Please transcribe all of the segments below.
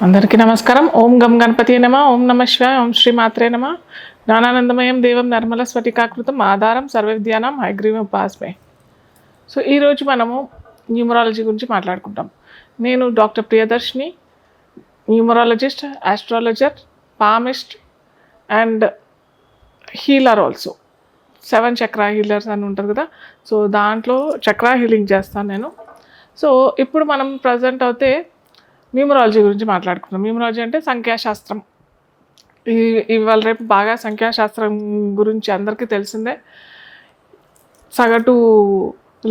అందరికీ నమస్కారం. ఓం గం గణపతి నమ. ఓం నమ శివాయ. ఓం శ్రీ మాత్రే నమ. జ్ఞానానందమయం దేవం నిర్మల స్ఫటికాకృతం ఆధారం సర్వవిద్యానాం హయగ్రీవం ఉపాస్మే. సో ఈరోజు మనము న్యూమరాలజీ గురించి మాట్లాడుకుంటాం. నేను doctor Priyadarshini, numerologist, astrologer, palmist and healer also. 7 Chakra healers అని ఉంటుంది కదా, సో దాంట్లో చక్రా హీలింగ్ చేస్తాను నేను. సో ఇప్పుడు మనం ప్రజెంట్ అయితే న్యూమరాలజీ గురించి మాట్లాడుకుంటాం. న్యూమరాలజీ అంటే సంఖ్యాశాస్త్రం. ఇవాళ రేపు బాగా సంఖ్యాశాస్త్రం గురించి అందరికీ తెలిసిందే. సగటు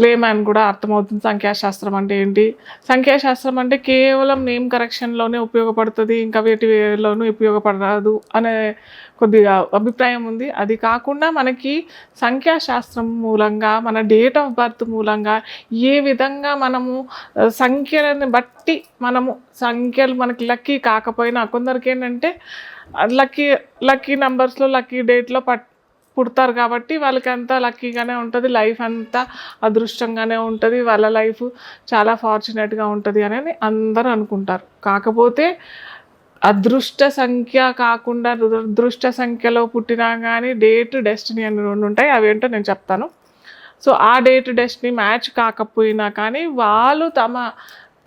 లేమ్యాన్ కూడా అర్థమవుతుంది సంఖ్యాశాస్త్రం అంటే ఏంటి. సంఖ్యాశాస్త్రం అంటే కేవలం నేమ్ కరెక్షన్లోనే ఉపయోగపడుతుంది, ఇంకా వేటిలోనూ ఉపయోగపడదు అనే కొద్దిగా అభిప్రాయం ఉంది. అది కాకుండా మనకి సంఖ్యాశాస్త్రం మూలంగా, మన డేట్ ఆఫ్ బర్త్ మూలంగా ఏ విధంగా మనము సంఖ్యలను బట్టి సంఖ్యలు మనకి లక్కీ కాకపోయినా, కొందరికి ఏంటంటే లక్కీ నెంబర్స్లో లక్కీ డేట్లో పుడతారు కాబట్టి వాళ్ళకి అంతా లక్కీగానే ఉంటుంది, లైఫ్ అంతా అదృష్టంగానే ఉంటుంది, వాళ్ళ లైఫ్ చాలా ఫార్చునేట్గా ఉంటుంది అని అందరూ అనుకుంటారు. కాకపోతే అదృష్ట సంఖ్య కాకుండా దురదృష్ట సంఖ్యలో పుట్టినా కానీ డేట్, డెస్టినీ అని 2 ఉంటాయి. అవేంటో నేను చెప్తాను. సో ఆ డేట్, డెస్టినీ మ్యాచ్ కాకపోయినా కానీ వాళ్ళు తమ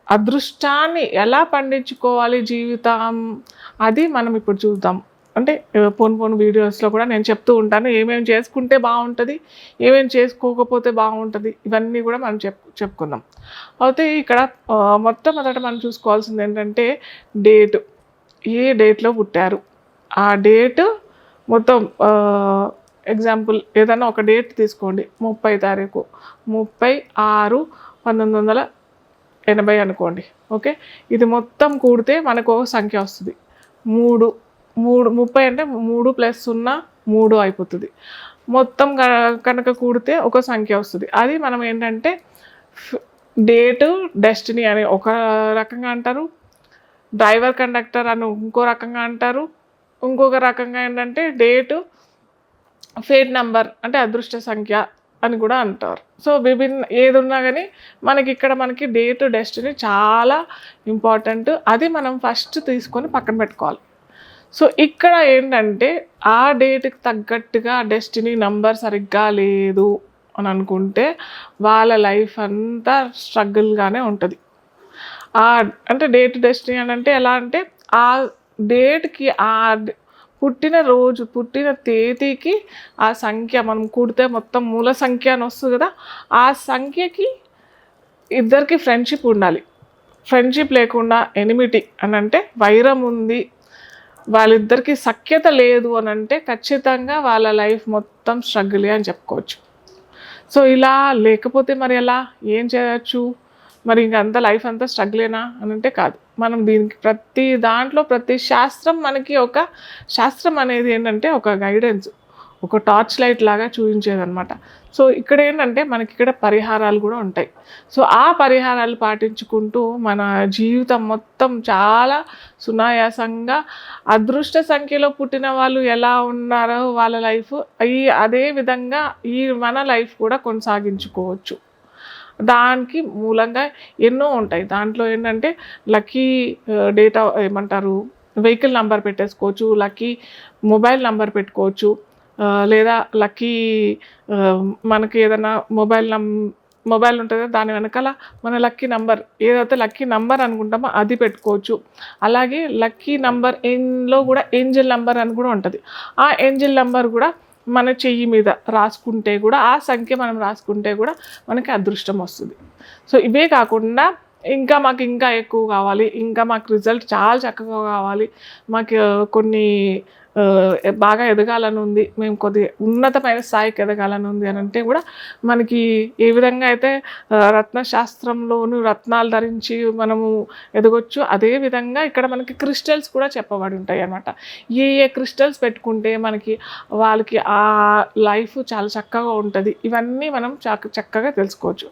అదృష్టాన్ని ఎలా పండించుకోవాలి జీవితం, అది మనం ఇప్పుడు చూద్దాం. అంటే పోను వీడియోస్లో కూడా నేను చెప్తూ ఉంటాను ఏమేమి చేసుకుంటే బాగుంటుంది, ఏమేమి చేసుకోకపోతే బాగుంటుంది, ఇవన్నీ కూడా మనం చెప్పుకుందాం. అయితే ఇక్కడ మొట్టమొదట మనం చూసుకోవాల్సింది ఏంటంటే డేటు. ఏ డేట్లో పుట్టారు, ఆ డేటు మొత్తం. ఎగ్జాంపుల్ ఏదైనా ఒక డేట్ తీసుకోండి, 30 తారీఖు 30/6/1980 అనుకోండి. ఓకే, ఇది మొత్తం కూడితే మనకు ఒక సంఖ్య వస్తుంది. 3 30 అంటే 3 + 0 3 అయిపోతుంది. మొత్తం కనుక కూడితే ఒక సంఖ్య వస్తుంది. అది మనం ఏంటంటే డేటు, డెస్టినీ అని ఒక రకంగా అంటారు, డ్రైవర్ కండక్టర్ అని ఇంకో రకంగా అంటారు, ఇంకొక రకంగా ఏంటంటే డేటు, ఫేట్ నెంబర్ అంటే అదృష్ట సంఖ్య అని కూడా అంటారు. సో ఏది ఉన్నా కానీ మనకి డేటు, డెస్టినీ చాలా ఇంపార్టెంట్. అది మనం ఫస్ట్ తీసుకొని పక్కన పెట్టుకోవాలి. సో ఇక్కడ ఏంటంటే ఆ డేట్కి తగ్గట్టుగా డెస్టినీ నెంబర్ సరిగ్గా లేదు అని అనుకుంటే వాళ్ళ లైఫ్ అంతా స్ట్రగుల్గానే ఉంటుంది. అంటే డేట్, డెస్టినీ అని అంటే ఎలా అంటే ఆ డేట్కి, ఆ పుట్టిన రోజు, పుట్టిన తేదీకి ఆ సంఖ్య మనం కూడితే మొత్తం మూల సంఖ్య అని వస్తుంది కదా, ఆ సంఖ్యకి ఇద్దరికి ఫ్రెండ్షిప్ ఉండాలి. ఫ్రెండ్షిప్ లేకుండా ఎనిమిటీ అని అంటే వైరం ఉంది, వాళ్ళిద్దరికి సఖ్యత లేదు అని అంటే ఖచ్చితంగా వాళ్ళ లైఫ్ మొత్తం స్ట్రగుల్ అని చెప్పుకోవచ్చు. సో ఇలా లేకపోతే మరి ఎలా, ఏం చేయొచ్చు, మరి ఇంకంతా లైఫ్ అంతా స్ట్రగులేనా అని అంటే కాదు. మనం దీనికి ప్రతి శాస్త్రం మనకి ఒక శాస్త్రం అనేది ఏంటంటే ఒక గైడెన్స్, ఒక టార్చ్ లైట్ లాగా చూపించేదనమాట. సో ఇక్కడ ఏంటంటే మనకి ఇక్కడ పరిహారాలు కూడా ఉంటాయి. సో ఆ పరిహారాలు పాటించుకుంటూ మన జీవితం మొత్తం చాలా సునాయాసంగా అదృష్ట సంఖ్యలో పుట్టిన వాళ్ళు ఎలా ఉన్నారో వాళ్ళ లైఫ్ అదే విధంగా మన లైఫ్ కూడా కొనసాగించుకోవచ్చు. దానికి మూలంగా ఎన్నో ఉంటాయి. దాంట్లో ఏంటంటే లక్కీ డేటా ఏమంటారు, వెహికల్ నెంబర్ పెట్టేసుకోవచ్చు, లక్కీ మొబైల్ నెంబర్ పెట్టుకోవచ్చు, లేదా లక్కీ మనకి ఏదైనా మొబైల్ ఉంటుంది దాని వెనకాల మన లక్కీ నెంబర్ ఏదైతే లక్కీ నెంబర్ అనుకుంటామో అది పెట్టుకోవచ్చు. అలాగే లక్కీ నెంబర్ ఎన్లో కూడా ఏంజల్ నెంబర్ అని కూడా ఉంటుంది. ఆ ఏంజల్ నెంబర్ కూడా మన చెయ్యి మీద రాసుకుంటే కూడా, ఆ సంఖ్య మనం రాసుకుంటే కూడా మనకి అదృష్టం వస్తుంది. సో ఇవే కాకుండా మాకు ఇంకా ఎక్కువ కావాలి, ఇంకా మాకు రిజల్ట్ చాలా చక్కగా కావాలి, మాకు కొన్ని బాగా ఎదగాలని ఉంది, మేము కొద్దిగా ఉన్నతమైన స్థాయికి ఎదగాలని ఉంది అని అంటే కూడా మనకి ఏ విధంగా అయితే రత్నశాస్త్రంలోను రత్నాలు ధరించి మనము ఎదగొచ్చు, అదేవిధంగా ఇక్కడ మనకి క్రిస్టల్స్ కూడా చెప్పబడి ఉంటాయి అన్నమాట. ఏ క్రిస్టల్స్ పెట్టుకుంటే వాళ్ళకి ఆ లైఫ్ చాలా చక్కగా ఉంటుంది, ఇవన్నీ మనం చక్కగా తెలుసుకోవచ్చు.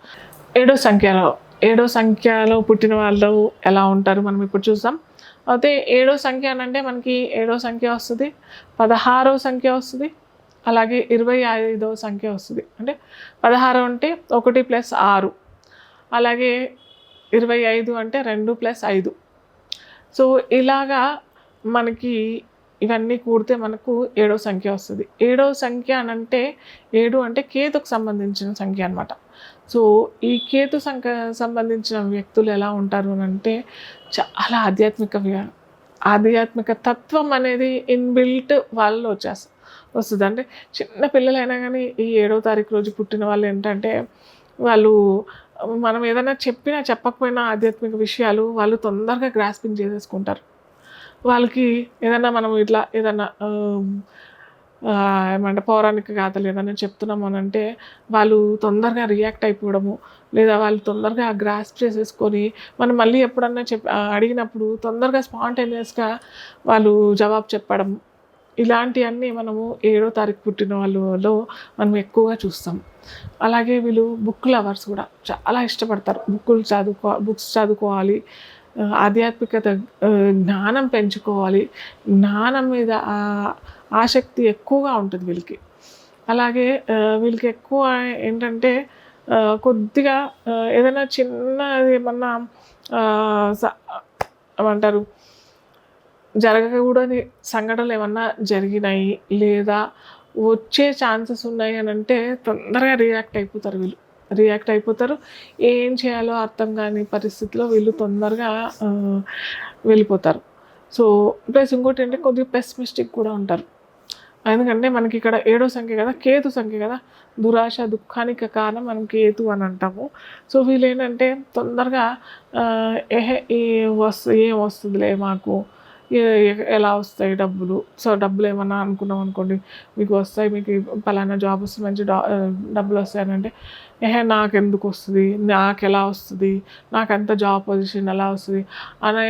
7వ సంఖ్యలో పుట్టిన వాళ్ళు ఎలా ఉంటారు మనం ఇప్పుడు చూద్దాం. అయితే 7వ సంఖ్య అని అంటే మనకి 7వ సంఖ్య వస్తుంది, 16వ సంఖ్య వస్తుంది, అలాగే 25వ సంఖ్య వస్తుంది. అంటే 16 అంటే 1 + 6, అలాగే 25 అంటే 2 + 5, సో ఇలాగా మనకి ఇవన్నీ కూడితే మనకు 7వ సంఖ్య వస్తుంది. 7వ సంఖ్య అనంటే 7 అంటే కేతుకు సంబంధించిన సంఖ్య అనమాట. సో ఈ కేతు సంబంధించిన వ్యక్తులు ఎలా ఉంటారు అనంటే చాలా ఆధ్యాత్మిక తత్వం అనేది ఇన్‌బిల్ట్ వాళ్ళలో వస్తుంది. అంటే చిన్న పిల్లలైనా కానీ ఈ 7వ తారీఖు రోజు పుట్టిన వాళ్ళు ఏంటంటే వాళ్ళు మనం ఏదైనా చెప్పినా చెప్పకపోయినా ఆధ్యాత్మిక విషయాలు వాళ్ళు తొందరగా గ్రాస్పింగ్ చేసేసుకుంటారు. వాళ్ళకి ఏదన్నా మనం ఇట్లా ఏదన్నా ఏమంటే పౌరాణిక గాథలు ఏదైనా చెప్తున్నాము అనంటే వాళ్ళు తొందరగా రియాక్ట్ అయిపోవడము, లేదా వాళ్ళు తొందరగా గ్రాస్ప్ చేసేసుకొని మనం మళ్ళీ ఎప్పుడన్నా అడిగినప్పుడు తొందరగా స్పాంటేనియస్గా వాళ్ళు జవాబు చెప్పడం, ఇలాంటివన్నీ మనము 7వ తారీఖు పుట్టిన వాళ్ళలో మనం ఎక్కువగా చూస్తాం. అలాగే వీళ్ళు బుక్ లవర్స్ కూడా చాలా ఇష్టపడతారు. బుక్స్ చదువుకోవాలి, ఆధ్యాత్మికత జ్ఞానం పెంచుకోవాలి, జ్ఞానం మీద ఆసక్తి ఎక్కువగా ఉంటుంది వీళ్ళకి. అలాగే వీళ్ళకి ఎక్కువ ఏంటంటే కొద్దిగా ఏదైనా చిన్నది ఏమన్నా ఏమంటారు జరగకూడని సంఘటనలు ఏమన్నా జరిగినాయి లేదా వచ్చే ఛాన్సెస్ ఉన్నాయి అని అంటే తొందరగా రియాక్ట్ అయిపోతారు. ఏం చేయాలో అర్థం కాని పరిస్థితిలో వీళ్ళు తొందరగా వెళ్ళిపోతారు. సో ప్లస్ ఇంకోటి అంటే కొద్దిగా పెసిమిస్టిక్ కూడా ఉంటారు. ఎందుకంటే మనకి ఇక్కడ 7వ సంఖ్య కదా, కేతు సంఖ్య కదా, దురాశ దుఃఖానికి కారణం మనం కేతు అని అంటాము. సో వీళ్ళు ఏంటంటే తొందరగా ఏం వస్తుందిలే మాకు, ఎలా వస్తాయి డబ్బులు, సో డబ్బులు ఏమన్నా అనుకున్నాం అనుకోండి మీకు వస్తాయి, మీకు పలానా జాబ్ వస్తుంది, మంచి డబ్బులు వస్తాయని అంటే నాకెందుకు వస్తుంది, నాకు ఎలా వస్తుంది, నాకంత జాబ్ పొజిషన్ ఎలా వస్తుంది అనే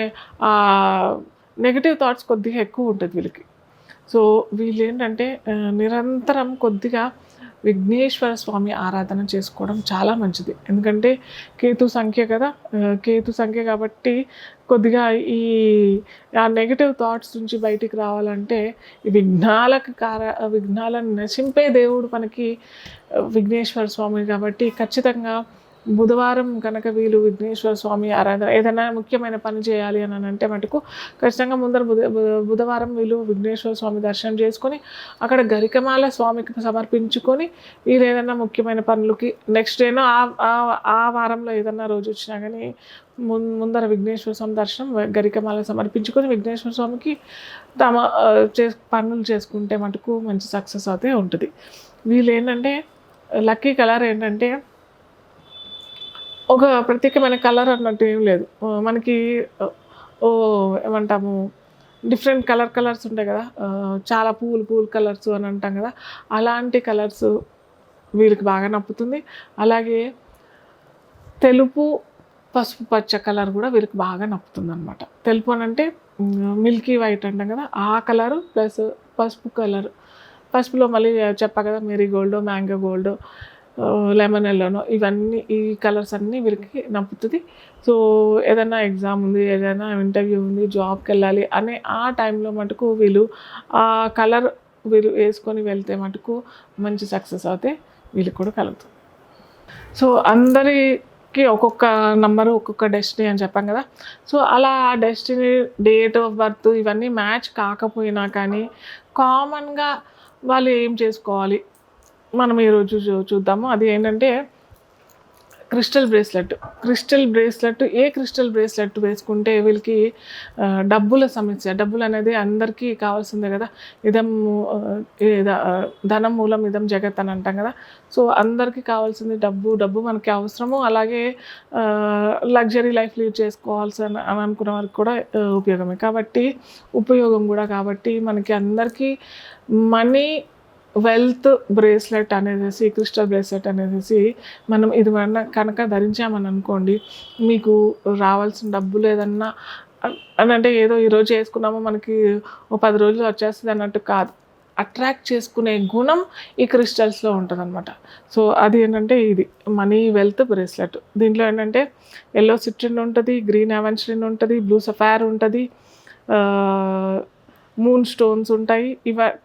నెగిటివ్ థాట్స్ కొద్దిగా ఎక్కువ ఉంటుంది వీళ్ళకి. సో వీళ్ళు ఏంటంటే నిరంతరం కొద్దిగా విఘ్నేశ్వర స్వామి ఆరాధన చేసుకోవడం చాలా మంచిది. ఎందుకంటే కేతు సంఖ్య కదా, కేతు సంఖ్య కాబట్టి కొద్దిగా ఆ నెగిటివ్ థాట్స్ నుంచి బయటికి రావాలంటే విఘ్నాలను నశింపే దేవుడు మనకి విఘ్నేశ్వర స్వామి కాబట్టి ఖచ్చితంగా బుధవారం కనుక వీళ్ళు విఘ్నేశ్వర స్వామి ఆరాధన ఏదైనా ముఖ్యమైన పని చేయాలి అని అంటే మటుకు ఖచ్చితంగా బుధవారం వీళ్ళు విఘ్నేశ్వర స్వామి దర్శనం చేసుకొని అక్కడ గరికమాల స్వామికి సమర్పించుకొని వీళ్ళు ఏదైనా ముఖ్యమైన పనులకి నెక్స్ట్ డేనో ఆ వారంలో ఏదైనా రోజు వచ్చినా కానీ ముందర విఘ్నేశ్వర స్వామి దర్శనం గరికమాల సమర్పించుకొని విఘ్నేశ్వర స్వామికి తమ పనులు చేసుకుంటే మటుకు మంచి సక్సెస్ అయితే ఉంటుంది. వీళ్ళు ఏంటంటే లక్కీ కలర్ ఏంటంటే ఒక ప్రత్యేకమైన కలర్ అన్నట్టు ఏం లేదు. మనకి ఏమంటాము డిఫరెంట్ కలర్స్ ఉంటాయి కదా, చాలా పూలు కలర్స్ అని అంటాం కదా, అలాంటి కలర్స్ వీళ్ళకి బాగా నప్పుతుంది. అలాగే తెలుపు పసుపు పచ్చ కలర్ కూడా వీళ్ళకి బాగా నప్పుతుంది అనమాట. తెలుపు అని అంటే మిల్కీ వైట్ అంటాం కదా, ఆ కలరు ప్లస్ పసుపు కలర్, పసుపులో మళ్ళీ చెప్పా కదా మెరీగోల్డ్, మ్యాంగో గోల్డ్, లెమన్ ఎల్లోనో, ఇవన్నీ ఈ కలర్స్ అన్నీ వీళ్ళకి నప్పుతుంది. సో ఏదైనా ఎగ్జామ్ ఉంది, ఏదైనా ఇంటర్వ్యూ ఉంది, జాబ్కి వెళ్ళాలి అనే ఆ టైంలో మటుకు వీళ్ళు ఆ కలర్ వీళ్ళు వేసుకొని వెళ్తే మటుకు మంచి సక్సెస్ అయితే వీళ్ళకి కూడా కలుగుతుంది. సో అందరికీ ఒక్కొక్క నంబరు ఒక్కొక్క డెస్టినీ అని చెప్పాం కదా. సో అలా ఆ డెస్టినీ డేట్ ఆఫ్ బర్త్ ఇవన్నీ మ్యాచ్ కాకపోయినా కానీ కామన్గా వాళ్ళు ఏం చేసుకోవాలి మనం ఈరోజు చూద్దాము. అది ఏంటంటే క్రిస్టల్ బ్రేస్లెట్. ఏ క్రిస్టల్ బ్రేస్లెట్ వేసుకుంటే వీళ్ళకి డబ్బుల సమస్య, డబ్బులు అనేది అందరికీ కావాల్సిందే కదా, ధనం మూలం ఇదం జగత్ అని అంటాం కదా. సో అందరికీ కావాల్సింది డబ్బు మనకి అవసరము. అలాగే లగ్జరీ లైఫ్ లీడ్ చేసుకోవాల్సి అని అనుకున్న వారికి కూడా ఉపయోగమే కాబట్టి మనకి అందరికీ మనీ వెల్త్ బ్రేస్లెట్ అనేసి క్రిస్టల్ బ్రేస్లెట్ అనేసి మనం ఇది కనుక ధరించామని అనుకోండి, మీకు రావాల్సిన డబ్బులు ఏదన్నా అని అంటే ఏదో ఈరోజు చేసుకున్నామో మనకి 10 రోజులు వచ్చేస్తుంది అన్నట్టు కాదు, అట్రాక్ట్ చేసుకునే గుణం ఈ క్రిస్టల్స్లో ఉంటుంది అనమాట. సో అది ఏంటంటే ఇది మనీ వెల్త్ బ్రేస్లెట్. దీంట్లో ఏంటంటే ఎల్లో సిట్రిన్ ఉంటుంది, గ్రీన్ అవెన్స్రిన్ ఉంటుంది, బ్లూ సఫైర్ ఉంటుంది, మూన్ స్టోన్స్ ఉంటాయి,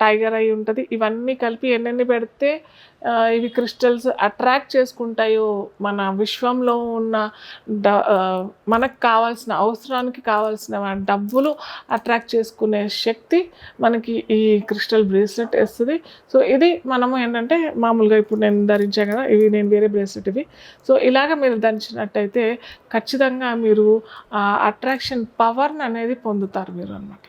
టైగర్ ఐ ఉంటుంది. ఇవన్నీ కలిపి ఎన్నెన్ని పెడితే ఇవి క్రిస్టల్స్ అట్రాక్ట్ చేసుకుంటాయో మన విశ్వంలో ఉన్న మనకు కావాల్సిన అవసరానికి కావాల్సిన డబ్బులు అట్రాక్ట్ చేసుకునే శక్తి మనకి ఈ క్రిస్టల్ బ్రేస్లెట్ ఇస్తుంది. సో ఇది మనము ఏంటంటే మామూలుగా ఇప్పుడు నేను ధరించాను కదా, ఇవి నేను వేరే బ్రేస్లెట్ ఇవి. సో ఇలాగ మీరు ధరించినట్టయితే ఖచ్చితంగా మీరు అట్రాక్షన్ పవర్ని అనేది పొందుతారు మీరు అన్నమాట.